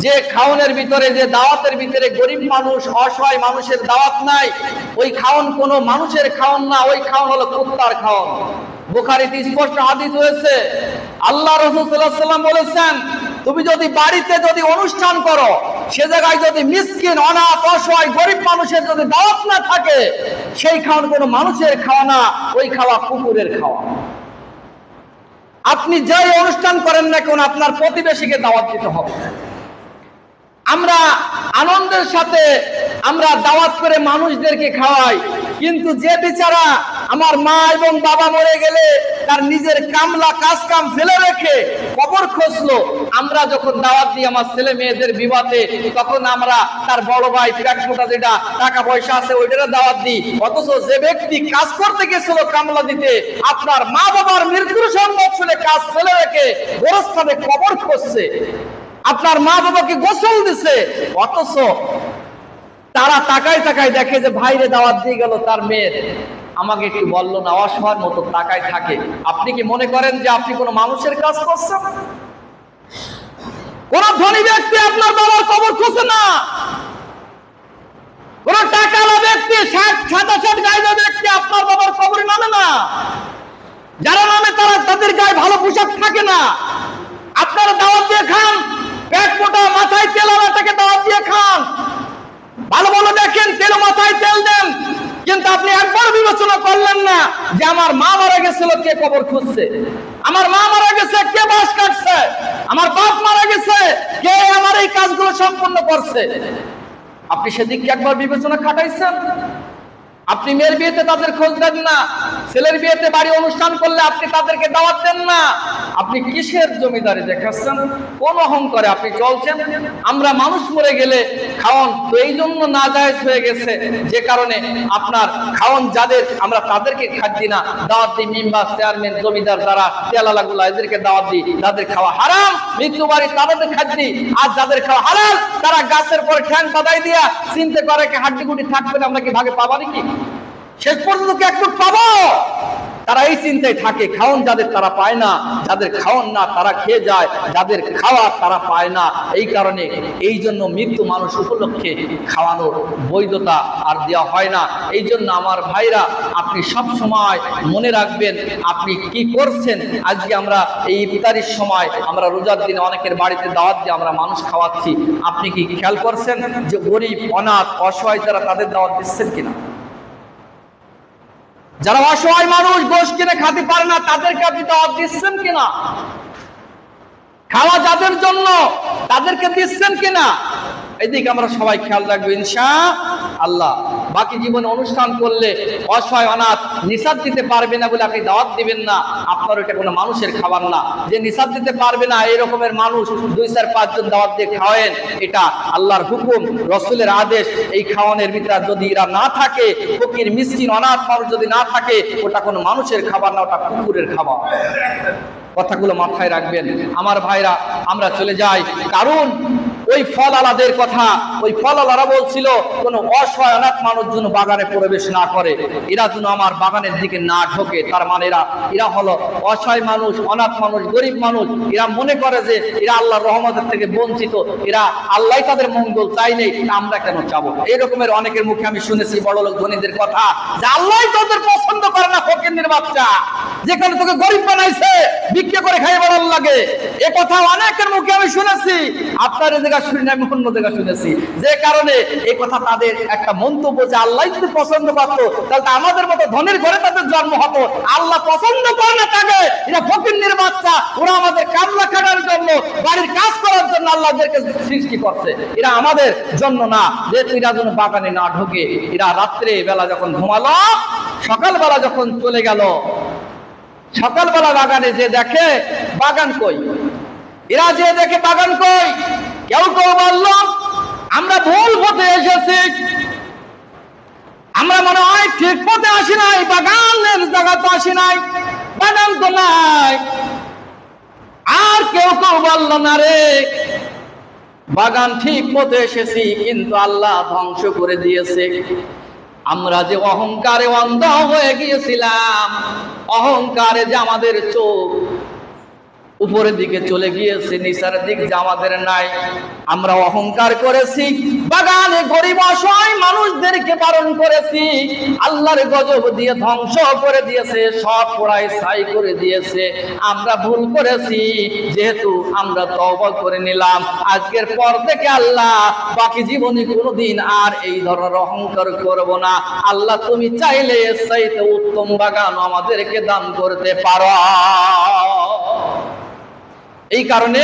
যে খাওনের ভিতরে, যে দাওয়াতের ভিতরে গরিব মানুষ, অসহায় মানুষের দাওয়াত নাই, ওই খাওন কোনো মানুষের খাওন না, ওই খাওন হলো কুত্তার খাওন। বুখারীতে স্পষ্ট হাদিস হয়েছে, আল্লাহ রাসূল সাল্লাল্লাহু আলাইহি ওয়াসাল্লাম বলেছেন, তুমি যদি বাড়িতে যদি অনুষ্ঠান করো, সে জায়গায় যদি মিসকিন, অনাথ, অসহায়, গরিব মানুষের যদি দাওয়াত না থাকে, সেই খাওন কোনো মানুষের খাওয়া না, ওই খাওয়া কুকুরের খাওয়া। আপনি যেই অনুষ্ঠান করেন না কেন, আপনার প্রতিবেশীকে দাওয়াত দিতে হবে। আমরা আনন্দের সাথে আমরা দাওয়াত করে মানুষদেরকে খাওয়াই, কিন্তু যে বেচারা আমার মা এবং বাবা মরে গেলে তার নিজের কামলা কাজ কাম ফেলে রেখে কবর খুঁজলো, আমরা যখন দাওয়াত দিই আমার ছেলে মেয়েদের বিবাহে, তখন আমরা তার বড় ভাই পেট মোটা যেটা টাকা পয়সা আছে ওইটার দাওয়াত দিই। অথচ যে ব্যক্তি কাজ করতে গেছিল কামলা দিতে, আপনার মা বাবার মৃত্যুর সম্ভব শুনে কাজ ফেলে রেখে গোরস্থানে কবর খুঁজছে, আপনার মা বাবাকে গোসল দিছে, অথচ তারা তাকায় তাকায় দেখে যে ভাইরে দাওয়াত দিয়ে গেল, তার মেয়ের আমাকে একটু বললো না, অসহায়ের মতো তাকায় থাকে। আপনি কি মনে করেন যে আপনি কোনো মানুষের কাজ করছেন? কোন ধনী ব্যক্তি আপনার বাবার কবর খুঁজে না, কোন টাকাওয়ালা ব্যক্তি, 60-67 গাইজা ব্যক্তি আপনার বাবার কবর নামে না। যারা নামে তারা তাদের গায়ে ভালো পোশাক থাকে না। আপনারা দাওয়াত দিয়ে খান, পেট মোটা মাথায় তেল আলাটাকে দাওয়াত দিয়ে খান, ভালো ভালো দেখেন, তেল মাথায় তেল দেন, কিন্তু আপনি একবার বিবেচনা করলেন না যে আমার মা মারা গেছিল, কে কবর খুঁজছে, আমার মা মারা গেছে, কে বাস কাটছে, আমার বাপ মারা গেছে, কে আমার এই কাজগুলো সম্পন্ন করছে। আপনি সেদিকে একবার বিবেচনা খাটাইছেন? আপনি মেয়ের বিয়েতে তাদের খোঁজ দেন না, ছেলের বিয়েতে বাড়ি অনুষ্ঠান করলে আপনি তাদেরকে দাওয়াত দেন না। আপনি কিসের জমিদারি দেখাচ্ছেন? কোন অহংকারে আপনি চলছেন? আমরা মানুষ মরে গেলে খাওয়ান তো এই জন্য নাজায়েজ হয়ে গেছে, যে কারণে আপনার খাওয়ান যাদের, আমরা তাদেরকে খাচ্ছি না, দাওয়াত দিই মেম্বার, চেয়ারম্যান, জমিদার, যারা তেলালাগুলা, এদেরকে দাওয়াত দিই, তাদের খাওয়া হারাম। মৃত্যু বাড়ি তাদের খাচ্ছি, আর যাদের খাওয়া হালাল তারা গাছের পরে ঠ্যাং বাঁধাই দিয়া চিনতে করে হাড্ডি গুটি থাকবে না, আমরা কি ভাগে পাবা নাকি? শেষ পর্যন্ত কি একটু পাবো? তারা এই চিন্তায় থাকে। খাওন যাদের তারা পায় না, যাদের খাওন না তারা খেয়ে যায়, যাদের খাওয়া তারা পায় না। এই কারণে এই জন্য মৃত্যু মানুষ উপলক্ষে খাওয়ানোর বৈধতা আর দেওয়া হয় না। এই জন্য আমার ভাইরা, আপনি সব সময় মনে রাখবেন আপনি কি করছেন। আজকে আমরা এই ইফতারির সময়, আমরা রোজার দিনে অনেকের বাড়িতে দাওয়াত দিয়ে আমরা মানুষ খাওয়াচ্ছি, আপনি কি খেয়াল করছেন যে গরিব, অনাথ, অসহায় যারা, তাদের দাওয়াত দিচ্ছেন কিনা? যারা অসহায় মানুষ, গোশ কিনে খেতে পারে না, তাদেরকে আপনি দাওয়াত দিচ্ছেন কিনা? খাওয়া যাদের জন্য তাদেরকে দিচ্ছেন কিনা? এদিকে আমরা সবাই খেয়াল রাখবো ইনশাআল্লাহ। বাকি জীবনে অনুষ্ঠান করলে অসহায়, অনাথ, নিসাব দিতে পারবে না বলে আপনি দাওয়াত দিবেন না, আপনার এটা কোনো মানুষের খাবার না। যে নিসাব দিতে পারবে না এই রকমের মানুষ 2-4-5 জন দাওয়াত দিয়ে খাওয়েন, এটা আল্লাহর হুকুম, রসুলের আদেশ। এই খাওয়ানোর ভিতরে যদি এরা না থাকে, ফকির, মিসকিন, অনাথ মানুষ যদি না থাকে, ওটা কোনো মানুষের খাবার না, ওটা কুকুরের খাবার। কথাগুলো মাথায় রাখবেন আমার ভাইরা। আমরা চলে যাই, কারণ ওই ফল আলাদের কথা, ওই ফল আলারা বলছিল কোন অসহায় অনাথ মানুষ যেন বাগানে প্রবেশ না করে, এরা যেন আমার বাগানের দিকে না ঢোকে। তার মানে এরা হলো অসহায় মানুষ, অনাথ মানুষ, গরিব মানুষ। এরা মনে করে যে এরা আল্লাহর রহমতের থেকে বঞ্চিত, এরা আল্লাহ তাদের মঙ্গল চাইলে আমরা কেন চাবো। এই রকমের অনেকের মুখে আমি শুনেছি বড় লোক ধনীদের কথা, যে আল্লাহ তোদের পছন্দ করে না, ফকিরের বাচ্চা, যেখানে তোকে গরিব বানাইছে ভিক্ষা করে খাই বলার লাগে। এ কথা অনেকের মুখে আমি শুনেছি, আপনার দেখা শুনি না, আমি অন্য দেখা শুনেছি। যে কারণে এই কথা তাদের একটা মন্তব্য, যে আল্লাহ যদি পছন্দ করতো তাহলে আমাদের মতো ধনের ঘরে তাদের জন্ম হতো। আল্লাহ পছন্দ করে না তাকে, এরা ফকিরের বাচ্চা, ওরা আমাদের কামলা খাটার জন্য, বাড়ির কাজ করার জন্য আল্লাহদেরকে সৃষ্টি করছে, এরা আমাদের জন্য না। যেহেতু এরা যেন বাগানে না ঢোকে, এরা রাত্রে বেলা যখন ঘুমালো, সকালবেলা যখন চলে গেল, সকালবেলা বাগানে যে দেখে বাগান কই, এরা যে দেখে বাগান কই, কেউ কেউ বলল আমরা ভুল পথে এসেছি, আমরা মনে হয় ঠিক পথে আসি নাই, বাগানের জায়গা তো আসি নাই, বাগান তো নাই। আর কেউ কেউ বলল না রে, বাগান ঠিক পথে এসেছি, কিন্তু আল্লাহ ধ্বংস করে দিয়েছে। আমরা যে অহংকারে অন্ধ হয়ে গিয়েছিলাম, অহংকারে যে আমাদের চোখ উপরের দিকে চলে গিয়েছে, নিচের দিক যে আমাদের নাই। আমরা অহংকার করেছি, বাগানে গরিব অসহায় মানুষদেরকে বারণ করেছি, আল্লাহর গজব দিয়ে ধ্বংস করে দিয়েছে, সব পোড়ায় ছাই করে দিয়েছে। আমরা ভুল করেছি, যেহেতু আমরা তওবা করে নিলাম, আজকের পর থেকে আল্লাহ বাকি জীবনে কোনোদিন আর এই ধরনের অহংকার করব না। আল্লাহ তুমি চাইলে এর চাইতে উত্তম বাগান আমাদেরকে দান করতে পারো। এই কারণে